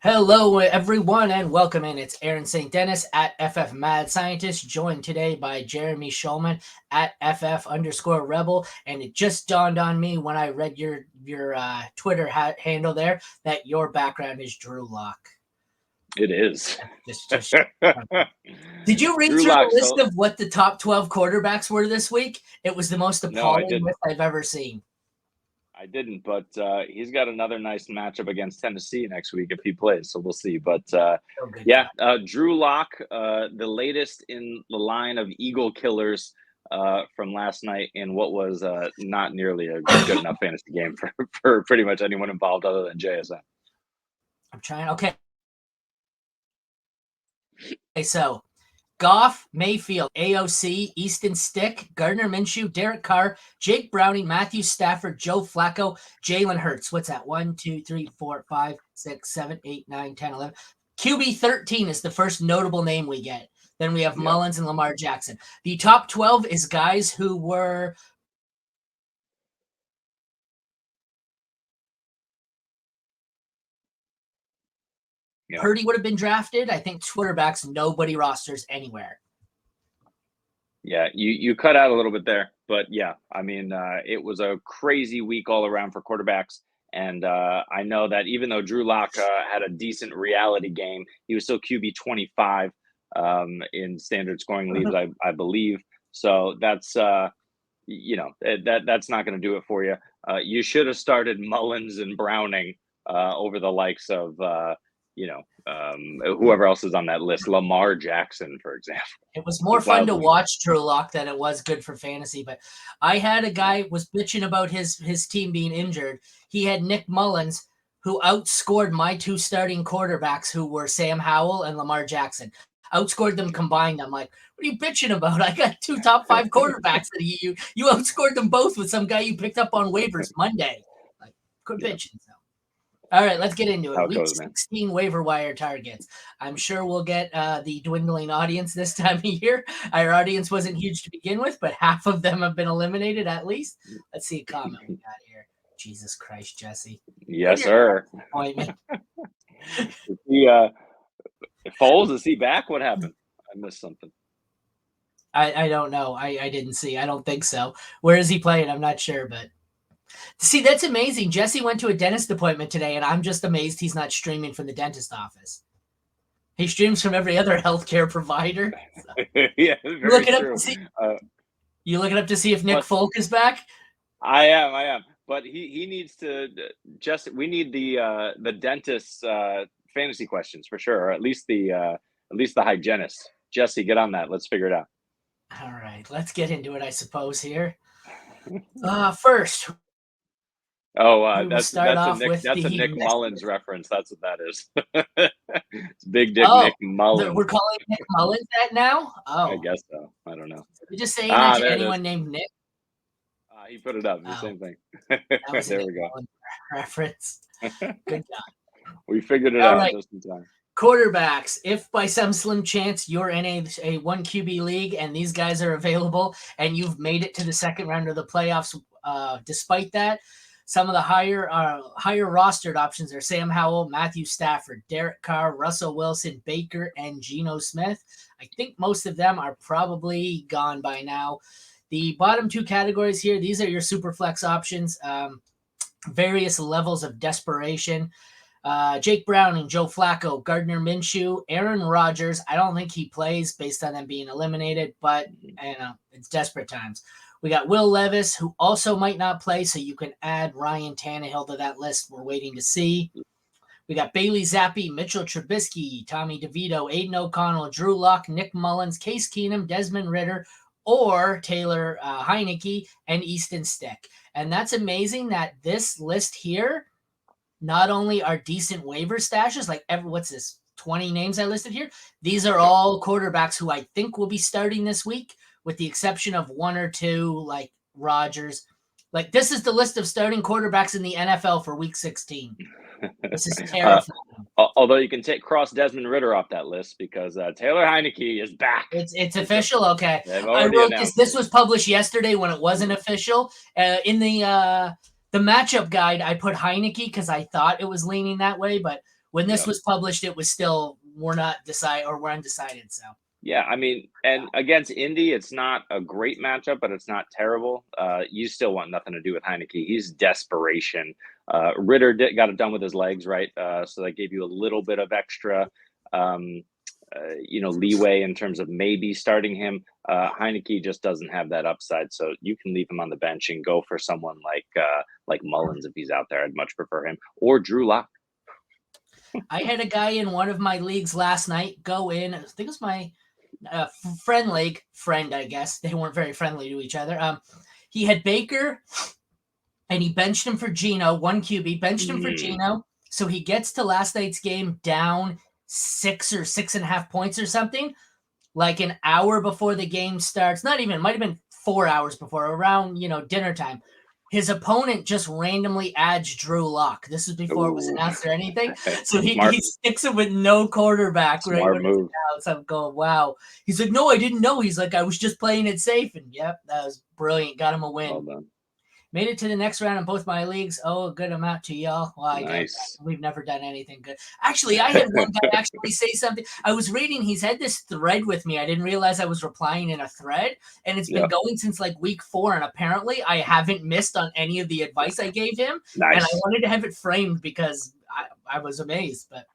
Hello, everyone, and welcome in. It's Aaron St. Dennis at FF Mad Scientist, joined today by Jeremy Schulman at FF_Rebel. And it just dawned on me when I read your Twitter handle there that your background is Drew Lock. It is. Did you read Drew through Lock, the list of what the top 12 quarterbacks were this week? It was the most appalling list I've ever seen. I didn't, but he's got another nice matchup against Tennessee next week if he plays, so we'll see. But Drew Lock, the latest in the line of Eagle killers from last night in what was not nearly a good enough fantasy game for pretty much anyone involved other than JSN. I'm trying. Okay, so Goff, Mayfield, AOC, Easton Stick, Gardner Minshew, Derek Carr, Jake Browning, Matthew Stafford, Joe Flacco, Jalen Hurts. What's that? 1, 2, 3, 4, 5, 6, 7, 8, 9, 10, 11. QB 13 is the first notable name we get. Then we have Mullins and Lamar Jackson. The top 12 is guys who were Purdy would have been drafted. I think quarterbacks, nobody rosters anywhere. Yeah, you cut out a little bit there, but yeah, I mean, it was a crazy week all around for quarterbacks. And I know that even though Drew Lock had a decent reality game, he was still QB 25 in standard scoring leagues, I believe. So that's, that's not going to do it for you. You should have started Mullins and Browning over the likes of, whoever else is on that list, Lamar Jackson, for example. It was more fun to watch Drew Lock than it was good for fantasy. But I had a guy was bitching about his team being injured. He had Nick Mullins, who outscored my two starting quarterbacks, who were Sam Howell and Lamar Jackson. Outscored them combined. I'm like, what are you bitching about? I got two top 5 quarterbacks that you outscored them both with some guy you picked up on waivers Monday. Like, quit bitching. So. All right, let's get into it. Week 16 waiver wire targets. I'm sure we'll get the dwindling audience this time of year. Our audience wasn't huge to begin with, but half of them have been eliminated at least. Let's see a comment we got here. Jesus Christ, Jesse. Yes, sir. Foles, is he back? What happened? I missed something. I don't know. I didn't see. I don't think so. Where is he playing? I'm not sure, but. See, that's amazing. Jesse went to a dentist appointment today, and I'm just amazed he's not streaming from the dentist office. He streams from every other healthcare provider. So. Yeah, very true. You looking up to see if Nick Folk is back? I am. But he needs to we need the dentist's fantasy questions for sure, or at least the hygienist. Jesse, get on that. Let's figure it out. All right, let's get into it, I suppose, here. First. That's a Nick Mullins reference. That's what that is. It's Big Dick Nick Mullins. We're calling Nick Mullins that now? Oh. I guess so. I don't know. You're just saying that to anyone named Nick? He put it up. The same thing. There we go. Reference. Good job. We figured it out just in time. Quarterbacks, if by some slim chance you're in a 1 QB league and these guys are available and you've made it to the second round of the playoffs, despite that, some of the higher rostered options are Sam Howell, Matthew Stafford, Derek Carr, Russell Wilson, Baker, and Geno Smith. I think most of them are probably gone by now. The bottom 2 categories here, these are your super flex options, various levels of desperation. Jake Browning, Joe Flacco, Gardner Minshew, Aaron Rodgers. I don't think he plays based on them being eliminated, but it's desperate times. We got Will Levis, who also might not play, so you can add Ryan Tannehill to that list. We're waiting to see. We got Bailey Zappi, Mitchell Trubisky, Tommy DeVito, Aiden O'Connell, Drew Lock, Nick Mullins, Case Keenum, Desmond Ridder, or Taylor Heineke, and Easton Stick. And that's amazing that this list here not only are decent waiver stashes, like what's this, 20 names I listed here? These are all quarterbacks who I think will be starting this week, with the exception of 1 or 2, like Rodgers. Like, this is the list of starting quarterbacks in the NFL for Week 16. This is terrifying. Although you can cross Desmond Ridder off that list because Taylor Heineke is back. It's official? Okay. I wrote this. This was published yesterday when it wasn't official. In the matchup guide, I put Heineke because I thought it was leaning that way, but when this was published, it was still we're undecided. So yeah, I mean, and against Indy, it's not a great matchup, but it's not terrible. You still want nothing to do with Heineke. He's desperation. Ritter got it done with his legs, right? So that gave you a little bit of extra, leeway in terms of maybe starting him. Heineke just doesn't have that upside, so you can leave him on the bench and go for someone like Mullins if he's out there. I'd much prefer him, or Drew Lock. I had a guy in one of my leagues last night go in. I think it was my friend, I guess. They weren't very friendly to each other. He had Baker, and he benched him for Geno, 1 QB, benched him for Geno. So he gets to last night's game down 6 or 6.5 points or something, like an hour before the game starts. Not even, might have been 4 hours before, around, dinner time. His opponent just randomly adds Drew Lock. This is before it was announced or anything. So he sticks him with no quarterback. Smart right when move. It's announced. I'm going, wow. He's like, no, I didn't know. He's like, I was just playing it safe. And yep, that was brilliant. Got him a win. Well done. Made it to the next round in both my leagues. Oh, a good amount to y'all. Well, I guess we've never done anything good. Actually, I had one guy actually say something. I was reading. He's had this thread with me. I didn't realize I was replying in a thread, and it's been going since like week 4. And apparently, I haven't missed on any of the advice I gave him. Nice. And I wanted to have it framed because I was amazed. But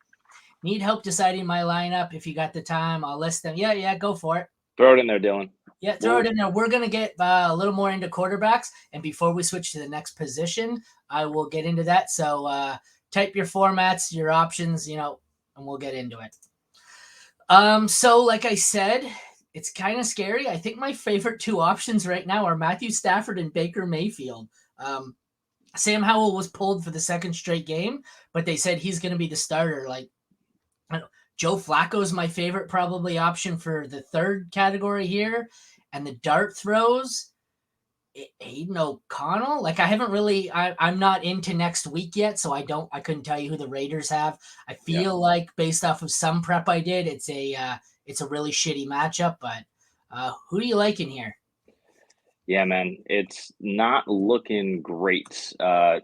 need help deciding my lineup. If you got the time, I'll list them. Yeah, go for it. Throw it in there, Dylan. Yeah, throw it in there. We're going to get a little more into quarterbacks. And before we switch to the next position, I will get into that. So type your formats, your options, and we'll get into it. So like I said, it's kind of scary. I think my favorite 2 options right now are Matthew Stafford and Baker Mayfield. Sam Howell was pulled for the 2nd straight game, but they said he's going to be the starter. Like, Joe Flacco is my favorite probably option for the 3rd category here. And the dart throws, Aiden O'Connell. Like, I haven't really, I'm not into next week yet, so I couldn't tell you who the Raiders have. I feel like based off of some prep I did, it's a really shitty matchup, but who do you like in here? Yeah, man, it's not looking great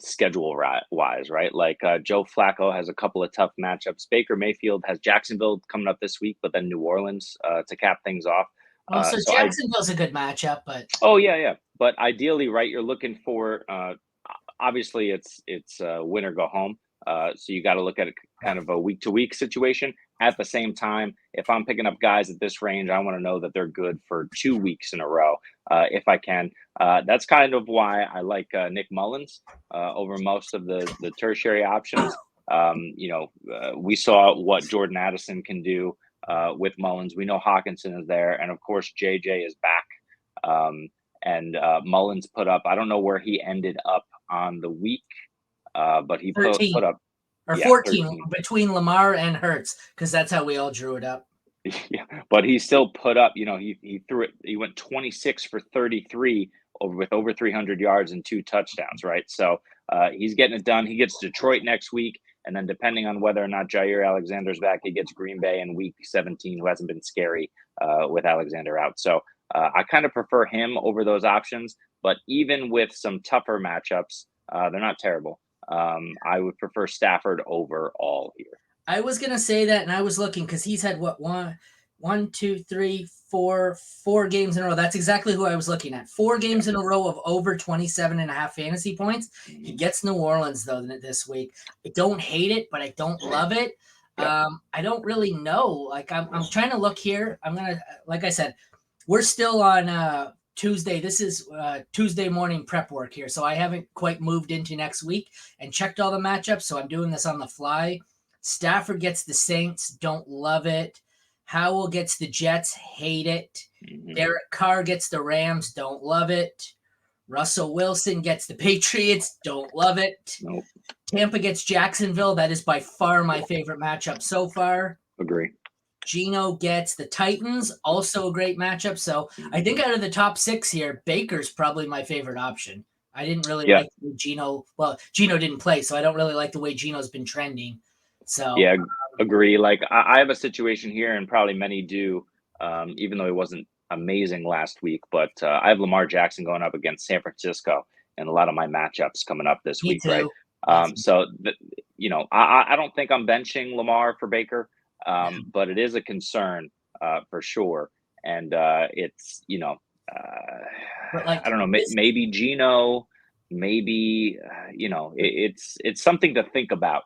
schedule-wise, right? Like Joe Flacco has a couple of tough matchups. Baker Mayfield has Jacksonville coming up this week, but then New Orleans to cap things off. So Jacksonville's a good matchup, but yeah. But ideally, right, you're looking for obviously it's win or go home. So you got to look at it kind of a week-to-week situation. At the same time, if I'm picking up guys at this range, I want to know that they're good for 2 weeks in a row, if I can. That's kind of why I like Nick Mullins over most of the tertiary options. We saw what Jordan Addison can do with Mullins. We know Hawkinson is there, and of course JJ is back. And Mullins put up, I don't know where he ended up on the week, but he put up. Or 14 between Lamar and Hurts, because that's how we all drew it up. Yeah, but he still put up, he threw it. He went 26 for 33 with over 300 yards and 2 touchdowns, right? So he's getting it done. He gets Detroit next week, and then depending on whether or not Jair Alexander's back, he gets Green Bay in week 17, who hasn't been scary with Alexander out. So I kind of prefer him over those options, but even with some tougher matchups, they're not terrible. I would prefer Stafford over all here. I was going to say that, and I was looking because he's had one, two, three, four games in a row. That's exactly who I was looking at. 4 games in a row of over 27.5 fantasy points. He gets New Orleans, though, this week. I don't hate it, but I don't love it. I don't really know. Like, I'm trying to look here. I'm going to, like I said, we're still on Tuesday. This is Tuesday morning prep work here, so I haven't quite moved into next week and checked all the matchups, so I'm doing this on the fly. Stafford gets the Saints, don't love it. Howell gets the Jets, hate it. Derek Carr gets the Rams, don't love it. Russell Wilson gets the Patriots, don't love it. Nope. Tampa gets Jacksonville, that is by far my favorite matchup so far. Agree. Geno gets the Titans, also a great matchup. So I think out of the top 6 here, Baker's probably my favorite option. I didn't really like Geno. Well, Geno didn't play, so I don't really like the way Geno's been trending. So yeah, agree. Like I have a situation here, and probably many do, even though he wasn't amazing last week. But I have Lamar Jackson going up against San Francisco, and a lot of my matchups coming up this week, too. right? So I don't think I'm benching Lamar for Baker, but it is a concern for sure. And it's, But like I don't know, this, maybe Gino, maybe, it's something to think about,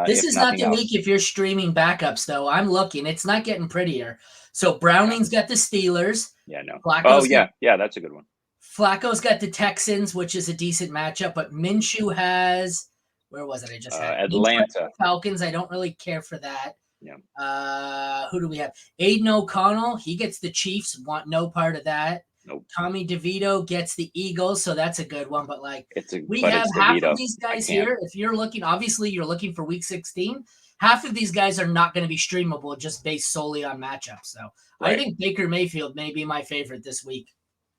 this if is not nothing the else. week if you're streaming backups, though. I'm looking. It's not getting prettier. So Browning's got the Steelers. Yeah, no. Oh, Flacco's got yeah, that's a good one. Flacco's got the Texans, which is a decent matchup, but Minshew has where was it? I just had Atlanta. Falcons. I don't really care for that. Yeah. Who do we have? Aiden O'Connell. He gets the Chiefs. Want no part of that. Nope. Tommy DeVito gets the Eagles, so that's a good one. But like we but have it's half DeVito. of these guys here. If you're looking, obviously you're looking for Week 16. Half of these guys are not going to be streamable just based solely on matchups. So Right. I think Baker Mayfield may be my favorite this week.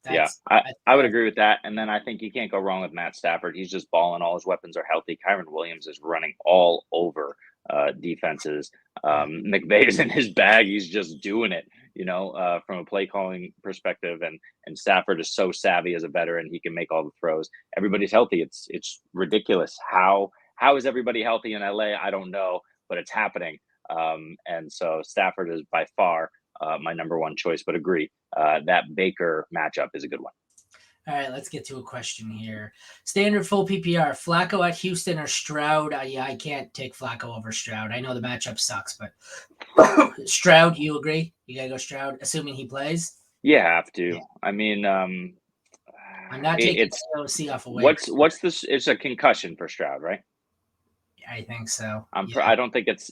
I would agree with that. And then I think you can't go wrong with Matt Stafford. He's just balling. All his weapons are healthy. Kyron Williams is running all over defenses. McVay is in his bag. He's just doing it, from a play calling perspective. And Stafford is so savvy as a veteran. He can make all the throws. Everybody's healthy. It's ridiculous. How is everybody healthy in LA? I don't know, but it's happening. And so Stafford is by far my number one choice, but agree. That Baker matchup is a good one. All right, let's get to a question here. Standard full PPR, Flacco at Houston or Stroud? I can't take Flacco over Stroud. I know the matchup sucks, but Stroud, you agree? You got to go Stroud, assuming he plays? You have to. I mean, I'm not taking AOC off of Waiver. What's this? It's a concussion for Stroud, right? I think so. I don't think it's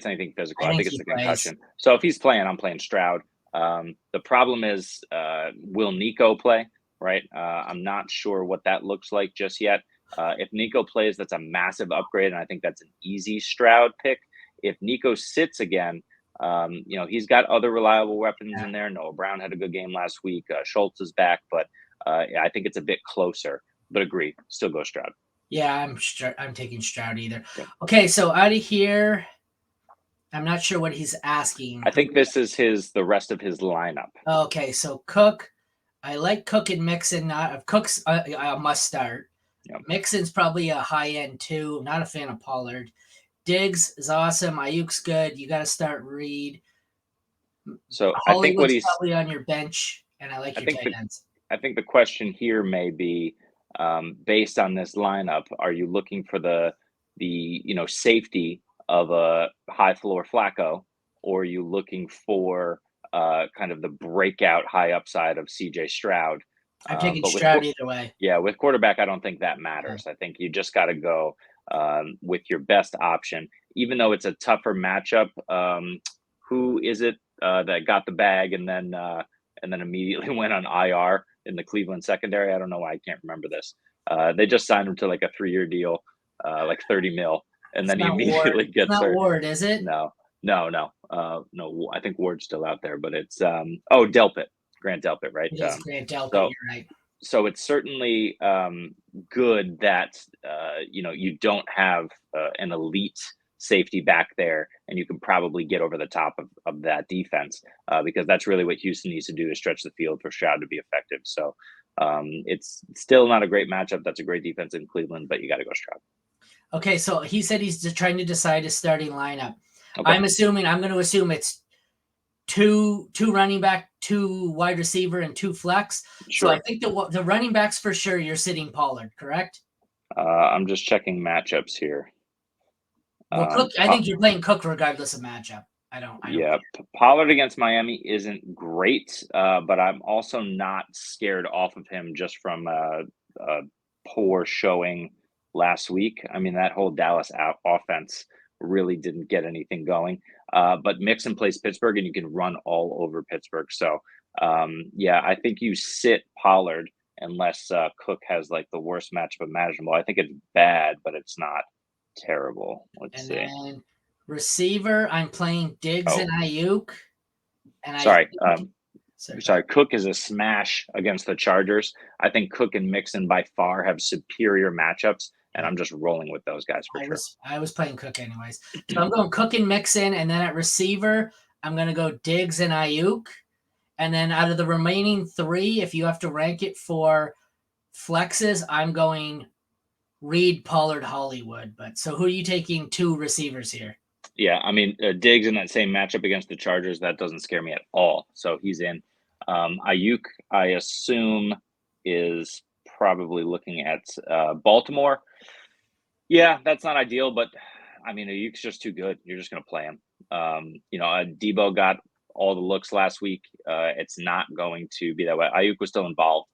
anything physical. I think it's a concussion. So if he's playing, I'm playing Stroud. The problem is, will Nico play? Right. I'm not sure what that looks like just yet. If Nico plays, that's a massive upgrade, and I think that's an easy Stroud pick. If Nico sits again, he's got other reliable weapons in there. Noah Brown had a good game last week. Schultz is back, but I think it's a bit closer. But agree, still go Stroud. Yeah, I'm taking Stroud either. Yeah. Okay, so out of here, I'm not sure what he's asking. I think this is the rest of his lineup. Okay, so Cook. I like Cook and Mixon. Cook's a must start. Yep. Mixon's probably a high end too. I'm not a fan of Pollard. Diggs is awesome. Ayuk's good. You got to start Reed. So Hollywood's I think what he's probably on your bench, and I like your tight ends. I think the question here may be, based on this lineup, are you looking for the safety of a high floor Flacco, or are you looking for kind of the breakout high upside of CJ Stroud? I'm taking Stroud either way. Yeah, with quarterback, I don't think that matters. Okay. I think you just got to go with your best option, even though it's a tougher matchup. Who is it that got the bag and then immediately went on IR in the Cleveland secondary? I don't know why I can't remember this. They just signed him to like a 3-year deal, like $30 million, and then he immediately gets hurt. Not Ward, is it? No. I think Ward's still out there, but it's Delpit, Grant Delpit, right? It is Grant Delpit. You're right. So it's certainly good that you don't have an elite safety back there, and you can probably get over the top of that defense because that's really what Houston needs to do, is stretch the field for Stroud to be effective. So it's still not a great matchup. That's a great defense in Cleveland, but you got to go Stroud. Okay, so he said he's just trying to decide his starting lineup. Okay. I'm going to assume it's two running back, 2 wide receiver, and 2 flex. Sure. So I think the running backs for sure you're sitting Pollard, correct? I'm just checking matchups here. Well, Cook, I think you're playing Cook regardless of matchup. I don't Pollard against Miami isn't great, but I'm also not scared off of him just from a poor showing last week. I mean, that whole Dallas offense really didn't get anything going. But Mixon plays Pittsburgh, and you can run all over Pittsburgh. So, I think you sit Pollard unless Cook has like the worst matchup imaginable. I think it's bad, but it's not terrible. Let's see. Then receiver, I'm playing Diggs and Ayuk. And Sorry, Cook is a smash against the Chargers. I think Cook and Mixon by far have superior matchups, and I'm just rolling with those guys for sure. I was playing Cook anyways. So I'm going Cook and Mixon, and then at receiver, I'm going to go Diggs and Ayuk. And then out of the remaining 3, if you have to rank it for flexes, I'm going Reed, Pollard, Hollywood. But so who are you taking 2 receivers here? Yeah, I mean, Diggs in that same matchup against the Chargers, that doesn't scare me at all. So he's in. Ayuk, I assume, is probably looking at Baltimore. Yeah, that's not ideal, but I mean, Ayuk's just too good. You're just going to play him. Debo got all the looks last week. It's not going to be that way. Ayuk was still involved.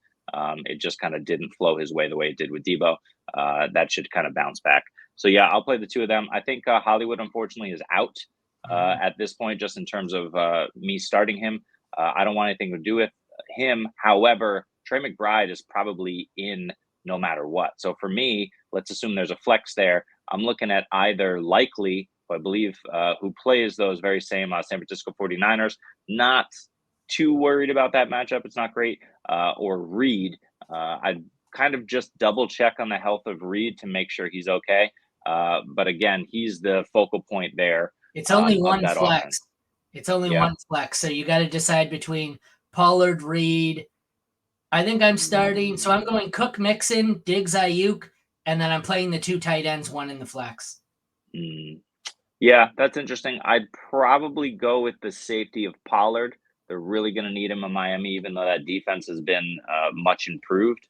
It just kind of didn't flow his way the way it did with Debo. That should kind of bounce back. So yeah, I'll play the 2 of them. I think Hollywood, unfortunately, is out at this point, just in terms of me starting him. I don't want anything to do with him. However, Trey McBride is probably in no matter what. So for me, let's assume there's a flex there. I'm looking at either Likely, who I believe who plays those very same San Francisco 49ers. Not too worried about that matchup. It's not great. Or Reed. I'd kind of just double check on the health of Reed to make sure he's okay. But again, he's the focal point there. It's only one flex. Offense. It's only one flex. So you got to decide between Pollard, Reed. I think I'm starting. So I'm going Cook, Mixon, Diggs, Ayuk, and then I'm playing the 2 tight ends, 1 in the flex. Yeah, that's interesting. I'd probably go with the safety of Pollard. They're really going to need him in Miami, even though that defense has been much improved.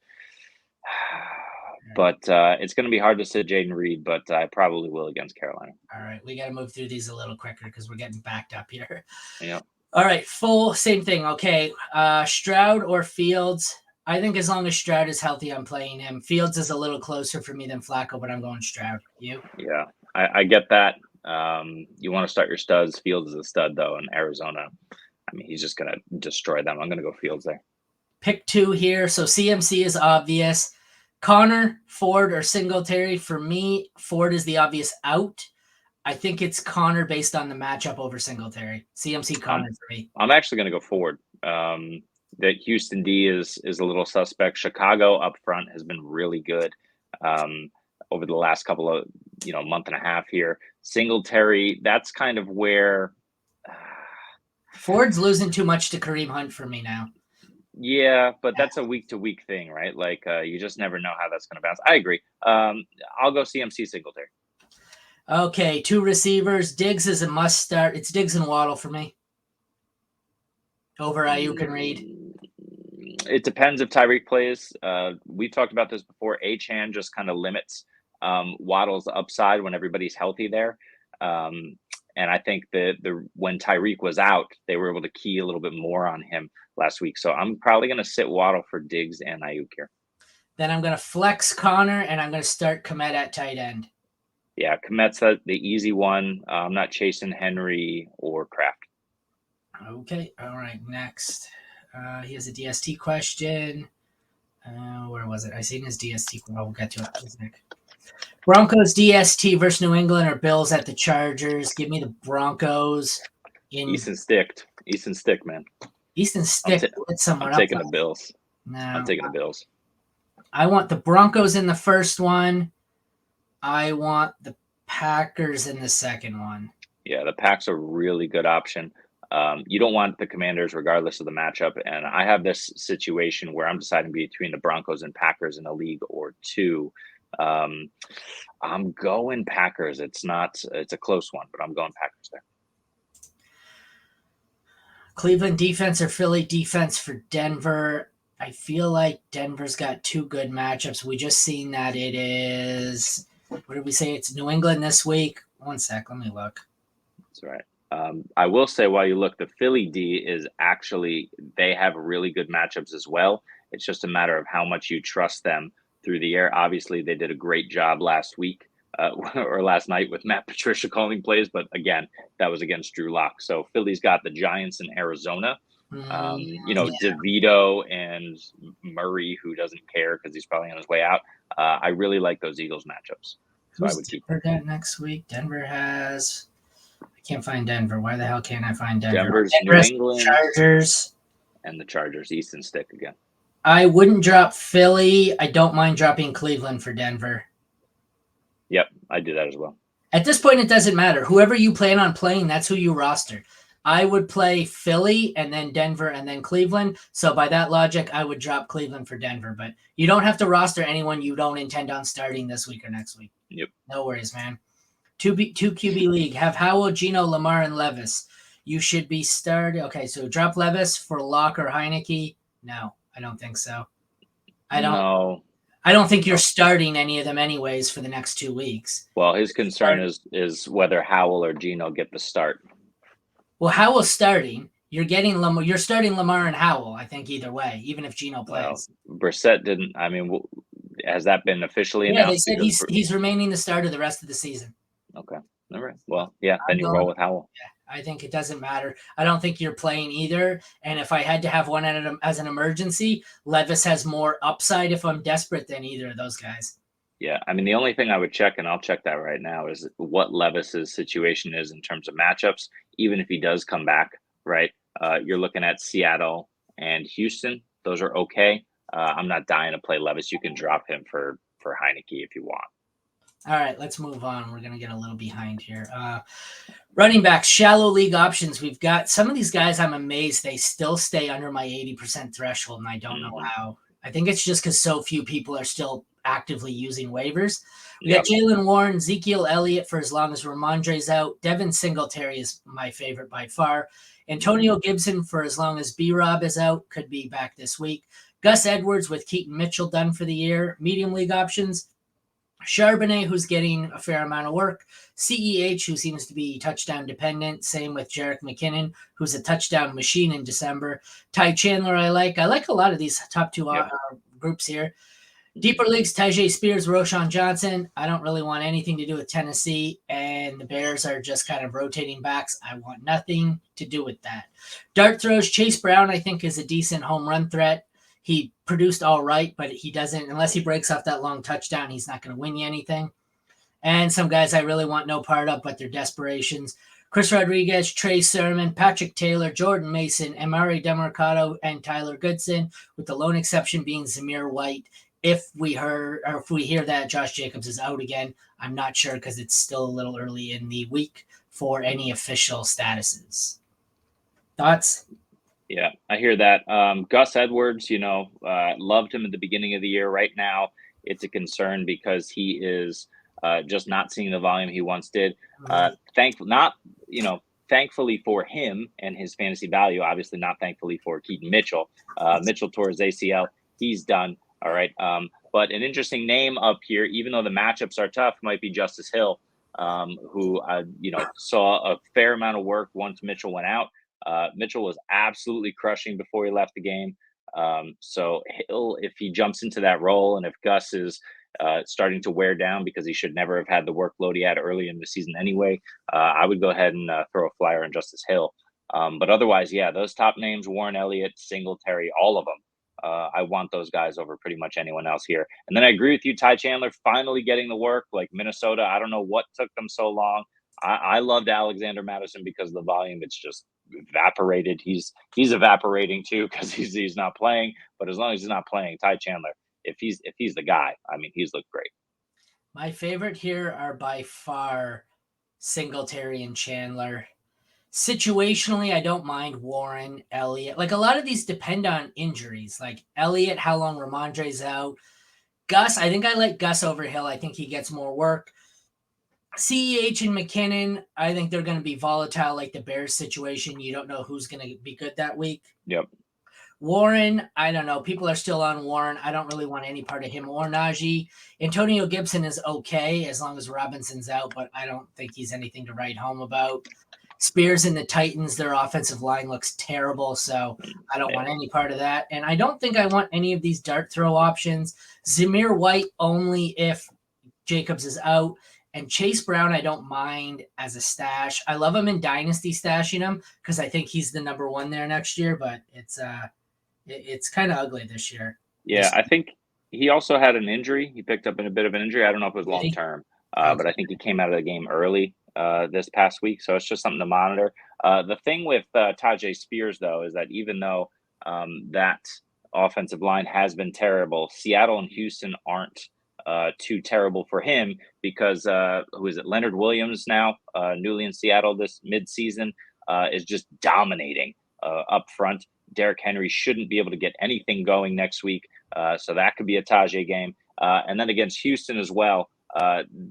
But it's going to be hard to sit Jaden Reed, but I probably will against Carolina. All right, we got to move through these a little quicker because we're getting backed up here. Yeah. All right, same thing. Okay, Stroud or Fields. I think as long as Stroud is healthy, I'm playing him. Fields is a little closer for me than Flacco, but I'm going Stroud. You? Yeah, I get that. You want to start your studs. Fields is a stud, though, in Arizona. I mean, he's just going to destroy them. I'm going to go Fields there. Pick 2 here. So CMC is obvious. Connor, Ford, or Singletary. For me, Ford is the obvious out. I think it's Connor based on the matchup over Singletary. CMC Connor for me. I'm actually going to go Ford. That Houston D is a little suspect. Chicago up front has been really good over the last couple of month and a half here. Singletary, that's kind of where Ford's losing too much to Kareem Hunt for me now. Yeah, but that's a week-to-week thing, right? Like you just never know how that's going to bounce. I agree. I'll go CMC Singletary. Okay, 2 receivers. Diggs is a must start. It's Diggs and Waddle for me. Over Ayuk and Reed. It depends if Tyreek plays. We've talked about this before. Achane just kind of limits Waddle's upside when everybody's healthy there. And I think that when Tyreek was out, they were able to key a little bit more on him last week. So I'm probably going to sit Waddle for Diggs and Ayuk here. Then I'm going to flex Connor, and I'm going to start Kmet at tight end. Yeah, Kmet's the easy one. I'm not chasing Henry or Kraft. Okay. All right. Next. He has a DST question. Where was it? I seen his DST. Well, we'll get to it. Broncos DST versus New England or Bills at the Chargers. Give me the Broncos. Easton Stick, man. Easton Stick with someone. I'm taking the Bills. No, I'm taking the Bills. I want the Broncos in the first one. I want the Packers in the second one. Yeah, the Packs are a really good option. You don't want the Commanders regardless of the matchup. And I have this situation where I'm deciding between the Broncos and Packers in a league or two. I'm going Packers. It's a close one, but I'm going Packers there. Cleveland defense or Philly defense for Denver. I feel like Denver's got 2 good matchups. We just seen that it is, what did we say? It's New England this week. One sec, let me look. That's right. I will say while you look, the Philly D is actually, they have really good matchups as well. It's just a matter of how much you trust them through the air. Obviously, they did a great job last week or last night with Matt Patricia calling plays. But again, that was against Drew Lock. So Philly's got the Giants in Arizona. DeVito and Murray, who doesn't care because he's probably on his way out. I really like those Eagles matchups. So I would keep Denver next week. Denver has, I can't find Denver. Why the hell can't I find Denver? Denver's New England, Chargers, and the Chargers. Easton Stick again. I wouldn't drop Philly. I don't mind dropping Cleveland for Denver. Yep, I do that as well. At this point, it doesn't matter. Whoever you plan on playing, that's who you roster. I would play Philly and then Denver and then Cleveland. So by that logic, I would drop Cleveland for Denver. But you don't have to roster anyone you don't intend on starting this week or next week. Yep. No worries, man. Two QB league. Have Howell, Gino, Lamar, and Levis. You should be starting. Okay, so drop Levis for Locke or Heineke. No, I don't think so. I don't think you're starting any of them anyways for the next 2 weeks. Well, his concern is whether Howell or Gino get the start. Well, Howell's starting. You're getting Lamar. You're starting Lamar and Howell. I think either way, even if Gino plays. Well, Brissett didn't. I mean, has that been officially announced? Yeah, they said he's remaining the starter the rest of the season. Okay. All right. Well, yeah. Then you roll with Howell. Yeah, I think it doesn't matter. I don't think you're playing either. And if I had to have one as an emergency, Levis has more upside if I'm desperate than either of those guys. Yeah, I mean, the only thing I would check, and I'll check that right now, is what Levis's situation is in terms of matchups. Even if he does come back, right? You're looking at Seattle and Houston. Those are okay. I'm not dying to play Levis. You can drop him for Heineke if you want. All right, let's move on. We're going to get a little behind here. Running backs, shallow league options. We've got some of these guys. I'm amazed they still stay under my 80% threshold, and I don't know how. I think it's just because so few people are still actively using waivers. We got Jalen Warren, Ezekiel Elliott for as long as Ramondre's out. Devin Singletary is my favorite by far. Antonio Gibson for as long as B-Rob is out. Could be back this week. Gus Edwards with Keaton Mitchell done for the year. Medium league options. Charbonnet, who's getting a fair amount of work. CEH, who seems to be touchdown dependent. Same with Jerick McKinnon, who's a touchdown machine in December. Ty Chandler, I like. I like a lot of these top two groups here. Deeper leagues, Tajay Spears, Roshan Johnson. I don't really want anything to do with Tennessee, and the Bears are just kind of rotating backs. I want nothing to do with that. Dart throws, Chase Brown, I think, is a decent home run threat. He produced all right, but he doesn't, unless he breaks off that long touchdown, he's not going to win you anything. And some guys I really want no part of, but they're desperations. Chris Rodriguez, Trey Sermon, Patrick Taylor, Jordan Mason, Amari Demercado, and Tyler Goodson, with the lone exception being Zamir White. If we hear that Josh Jacobs is out again, I'm not sure because it's still a little early in the week for any official statuses. Thoughts? Yeah, I hear that. Gus Edwards, loved him at the beginning of the year. Right now, it's a concern because he is just not seeing the volume he once did. Thankfully for him and his fantasy value, obviously not thankfully for Keaton Mitchell. Mitchell tore his ACL. He's done. All right. But an interesting name up here, even though the matchups are tough, might be Justice Hill, who, saw a fair amount of work once Mitchell went out. Mitchell was absolutely crushing before he left the game. So Hill, if he jumps into that role and if Gus is starting to wear down because he should never have had the workload he had early in the season anyway, I would go ahead and throw a flyer on Justice Hill. But otherwise, yeah, those top names, Warren Elliott, Singletary, all of them. I want those guys over pretty much anyone else here. And then I agree with you, Ty Chandler finally getting the work. Like Minnesota, I don't know what took them so long. I loved Alexander Madison because of the volume. It's just evaporated. He's evaporating too because he's not playing. But as long as he's not playing, Ty Chandler, if he's the guy, I mean, he's looked great. My favorite here are by far Singletary and Chandler. Situationally, I don't mind Warren, Elliott. Like a lot of these depend on injuries. Like Elliott, how long Ramondre's out. Gus, I think I like Gus over Hill. I think he gets more work. CEH and McKinnon, I think they're going to be volatile like the Bears situation. You don't know who's going to be good that week. Yep. Warren, I don't know. People are still on Warren. I don't really want any part of him or Najee. Antonio Gibson is okay as long as Robinson's out, but I don't think he's anything to write home about. Spears and the Titans, their offensive line looks terrible, so I don't want any part of that. And I don't think I want any of these dart throw options. Zamir White only if Jacobs is out. And Chase Brown, I don't mind as a stash. I love him in Dynasty stashing him because I think he's the number one there next year, but it's kind of ugly this year. Yeah, I think he also had an injury. He picked up a bit of an injury. I don't know if it was long-term, but I think he came out of the game early this past week. So it's just something to monitor. The thing with Tajay Spears, though, is that even though that offensive line has been terrible, Seattle and Houston aren't too terrible for him because who is it? Leonard Williams now, newly in Seattle this midseason. is just dominating up front. Derrick Henry shouldn't be able to get anything going next week, so that could be a Tajay game. And then against Houston as well,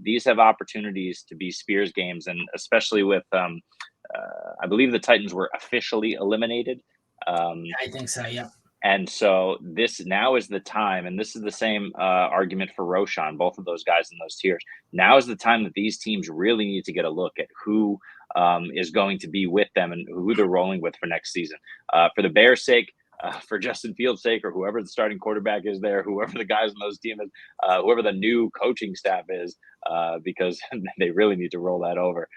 these have opportunities to be Spears games, and especially with, I believe the Titans were officially eliminated. I think so, yeah. And so this now is the time, and this is the same argument for Roshan, both of those guys in those tiers. Now is the time that these teams really need to get a look at who is going to be with them and who they're rolling with for next season. For the Bears' sake, for Justin Fields' sake, or whoever the starting quarterback is there, whoever the guys on those teams, whoever the new coaching staff is, because they really need to roll that over.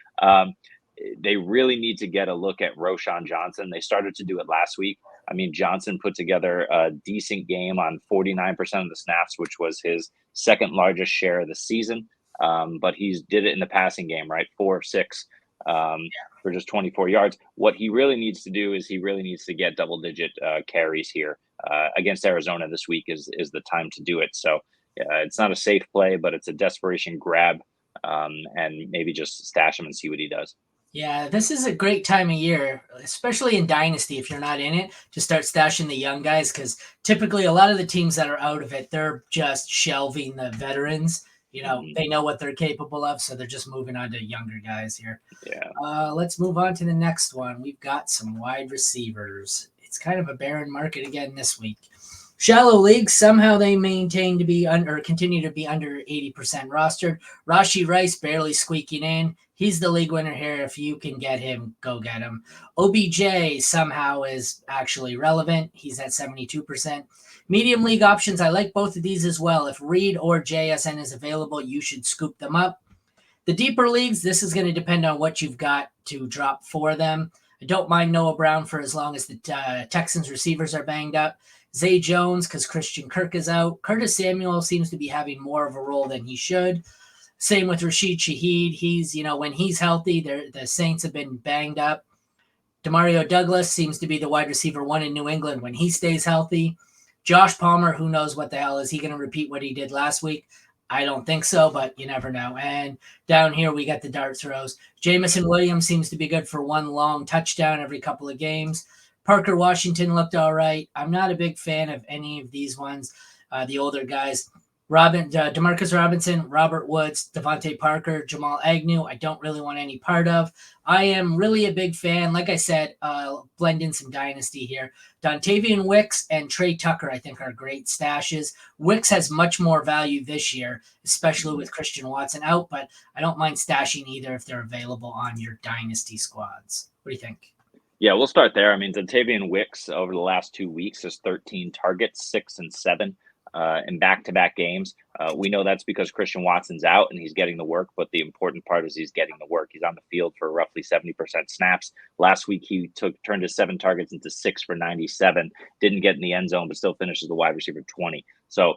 They really need to get a look at Roshan Johnson. They started to do it last week. I mean, Johnson put together a decent game on 49% of the snaps, which was his second largest share of the season. But he did it in the passing game, right? 4 of 6 for just 24 yards. What he really needs to do is he really needs to get double-digit carries here against Arizona this week is the time to do it. So it's not a safe play, but it's a desperation grab, and maybe just stash him and see what he does. Yeah, this is a great time of year, especially in Dynasty, if you're not in it, to start stashing the young guys, because typically a lot of the teams that are out of it, they're just shelving the veterans. They know what they're capable of, so they're just moving on to younger guys here. Yeah. Let's move on to the next one. We've got some wide receivers. It's kind of a barren market again this week. Shallow leagues, somehow they maintain to be continue to be under 80% rostered. Rashee Rice barely squeaking in. He's the league winner here. If you can get him, go get him. OBJ somehow is actually relevant. He's at 72%. Medium league options, I like both of these as well. If Reed or JSN is available, you should scoop them up. The deeper leagues, this is going to depend on what you've got to drop for them. I don't mind Noah Brown for as long as the Texans receivers are banged up. Zay Jones, because Christian Kirk is out. Curtis Samuel seems to be having more of a role than he should. Same with Rashid Shaheed. He's, when he's healthy, the Saints have been banged up. Demario Douglas seems to be the wide receiver 1 in New England when he stays healthy. Josh Palmer, who knows what the hell, is he going to repeat what he did last week? I don't think so, but you never know. And down here, we got the dart throws. Jamison Williams seems to be good for one long touchdown every couple of games. Parker Washington looked all right. I'm not a big fan of any of these ones, the older guys. Demarcus Robinson, Robert Woods, Devontae Parker, Jamal Agnew, I don't really want any part of. I am really a big fan. Like I said, blend in some dynasty here. Dontavian Wicks and Trey Tucker, I think, are great stashes. Wicks has much more value this year, especially with Christian Watson out, but I don't mind stashing either if they're available on your dynasty squads. What do you think? Yeah, we'll start there. I mean, Dontavian Wicks over the last 2 weeks has 13 targets, 6 and 7. In back-to-back games. We know that's because Christian Watson's out and he's getting the work, but the important part is he's getting the work. He's on the field for roughly 70% snaps. Last week, he turned his 7 targets into 6 for 97, didn't get in the end zone, but still finishes the wide receiver 20. So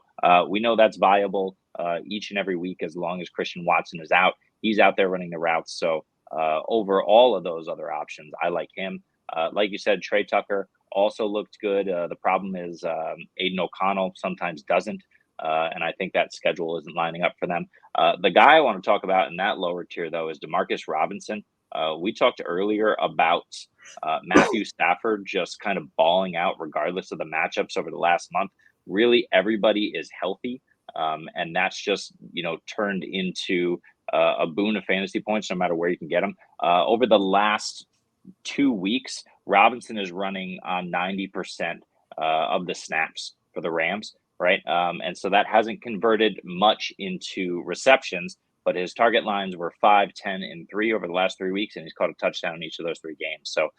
we know that's viable each and every week as long as Christian Watson is out. He's out there running the routes. So over all of those other options, I like him. Like you said, Trey Tucker also looked good. The problem is Aiden O'Connell sometimes doesn't, and I think that schedule isn't lining up for them. The guy I want to talk about in that lower tier, though, is Demarcus Robinson. We talked earlier about Matthew Stafford just kind of balling out regardless of the matchups over the last month. Really, everybody is healthy, and that's just turned into a boon of fantasy points no matter where you can get them. Over the last 2 weeks, Robinson is running on 90% of the snaps for the Rams, right? And so that hasn't converted much into receptions, but his target lines were 5, 10, and 3 over the last 3 weeks, and he's caught a touchdown in each of those 3 games. So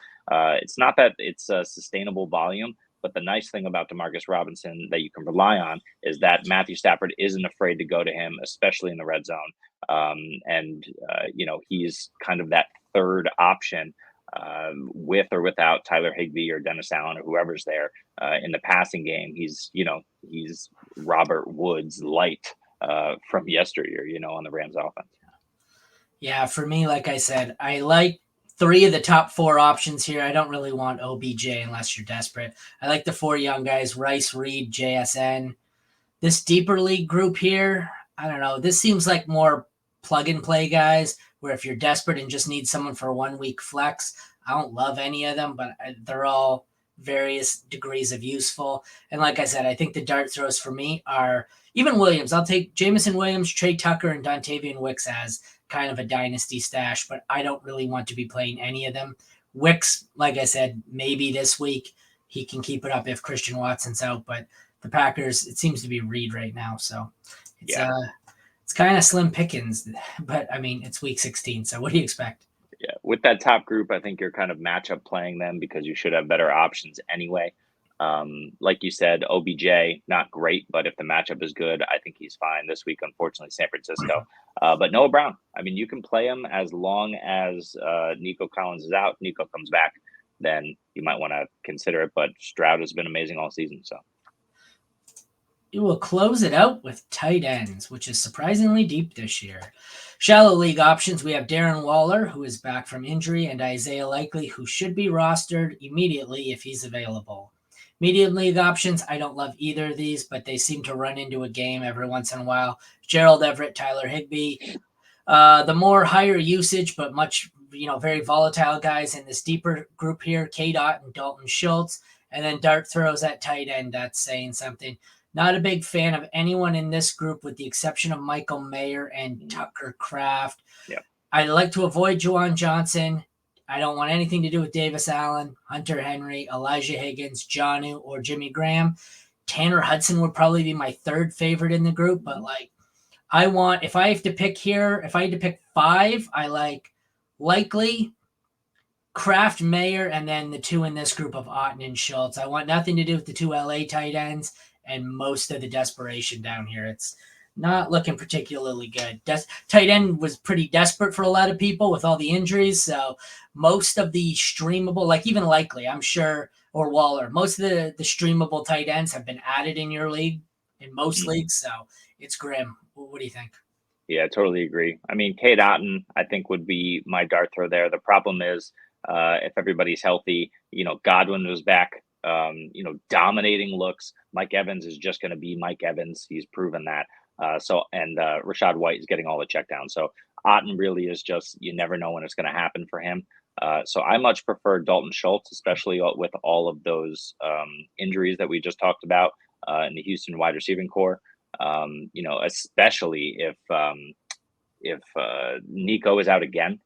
it's not that it's a sustainable volume, but the nice thing about Demarcus Robinson that you can rely on is that Matthew Stafford isn't afraid to go to him, especially in the red zone. He's kind of that third option with or without Tyler Higbee or Dennis Allen or whoever's there in the passing game. He's Robert Woods light from yesteryear, on the Rams offense. Yeah, for me, like I said, I like 3 of the top 4 options here. I don't really want OBJ unless you're desperate. I like the 4 young guys, Rice, Reed, JSN. This deeper league group here, I don't know. This seems like more plug and play guys, where if you're desperate and just need someone for a 1 week flex, I don't love any of them, but they're all various degrees of useful. And like I said, I think the dart throws for me are even Williams. I'll take Jamison Williams, Trey Tucker, and Dontavian Wicks as kind of a dynasty stash, but I don't really want to be playing any of them. Wicks, like I said, maybe this week he can keep it up if Christian Watson's out, but the Packers, it seems to be Reed right now. So it's kind of slim pickings, but I mean, it's week 16. So what do you expect? Yeah, with that top group, I think you're kind of matchup playing them because you should have better options anyway. Like you said, OBJ, not great, but if the matchup is good, I think he's fine this week. Unfortunately, San Francisco. But Noah Brown, I mean, you can play him as long as Nico Collins is out. Nico comes back, then you might want to consider it. But Stroud has been amazing all season. So we will close it out with tight ends, which is surprisingly deep this year. Shallow league options, we have Darren Waller, who is back from injury, and Isaiah Likely, who should be rostered immediately if he's available. Medium league options, I don't love either of these, but they seem to run into a game every once in a while. Gerald Everett, Tyler Higbee. The more higher usage, but much, very volatile guys in this deeper group here, K-Dot and Dalton Schultz. And then dart throws at tight end, that's saying something. Not a big fan of anyone in this group with the exception of Michael Mayer and Tucker Kraft. Yep. I like to avoid Juwan Johnson. I don't want anything to do with Davis Allen, Hunter Henry, Elijah Higgins, Jonnu, or Jimmy Graham. Tanner Hudson would probably be my third favorite in the group, but if I had to pick 5, I like Likely, Kraft, Mayer, and then the 2 in this group of Otten and Schultz. I want nothing to do with the 2 LA tight ends and most of the desperation down here. It's not looking particularly good. Tight end was pretty desperate for a lot of people with all the injuries. So most of the streamable, like even Likely, I'm sure, or Waller, most of the streamable tight ends have been added in your league, in most leagues. So it's grim. What do you think? Yeah, I totally agree. I mean, Cade Otton, I think, would be my dart throw there. The problem is if everybody's healthy, Godwin was back, dominating looks. Mike Evans is just going to be Mike Evans. He's proven that. Rashad White is getting all the checkdowns. So Otton really is just, you never know when it's going to happen for him. So I much prefer Dalton Schultz, especially with all of those injuries that we just talked about in the Houston wide receiving core. Especially if Nico is out again,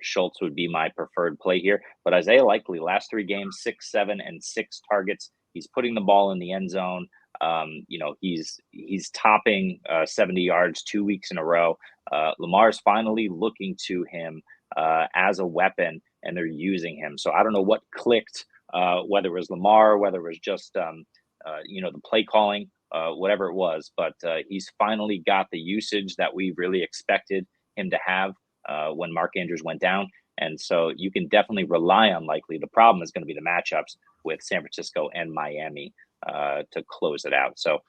Schultz would be my preferred play here. But Isaiah Likely, last 3 games, 6, 7, and 6 targets. He's putting the ball in the end zone. He's topping 70 yards 2 weeks in a row. Lamar's finally looking to him as a weapon, and they're using him. So I don't know what clicked, whether it was Lamar, whether it was just the play calling, whatever it was. But he's finally got the usage that we really expected him to have when Mark Andrews went down. And so you can definitely rely on Likely. The problem is going to be the matchups with San Francisco and Miami to close it out. So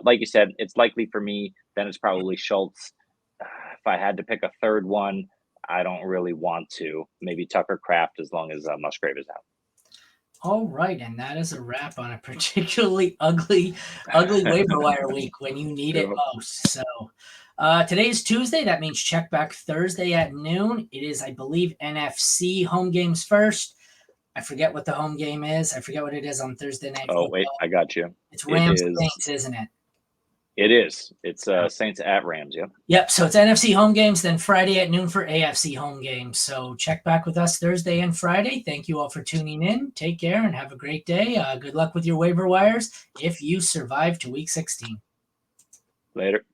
like you said, it's Likely for me. Then it's probably Schultz. If I had to pick a third one, I don't really want to. Maybe Tucker Kraft as long as Musgrave is out. All right, and that is a wrap on a particularly ugly waiver wire week when you need it most. So today is Tuesday. That means check back Thursday at noon. It is, I believe, NFC home games first. I forget what the home game is. I forget what it is on Thursday night. Oh, wait, I got you. It's Rams Saints, isn't it? It is. It's Saints at Rams, yep. Yep, so it's NFC home games, then Friday at noon for AFC home games. So check back with us Thursday and Friday. Thank you all for tuning in. Take care and have a great day. Good luck with your waiver wires if you survive to week 16. Later.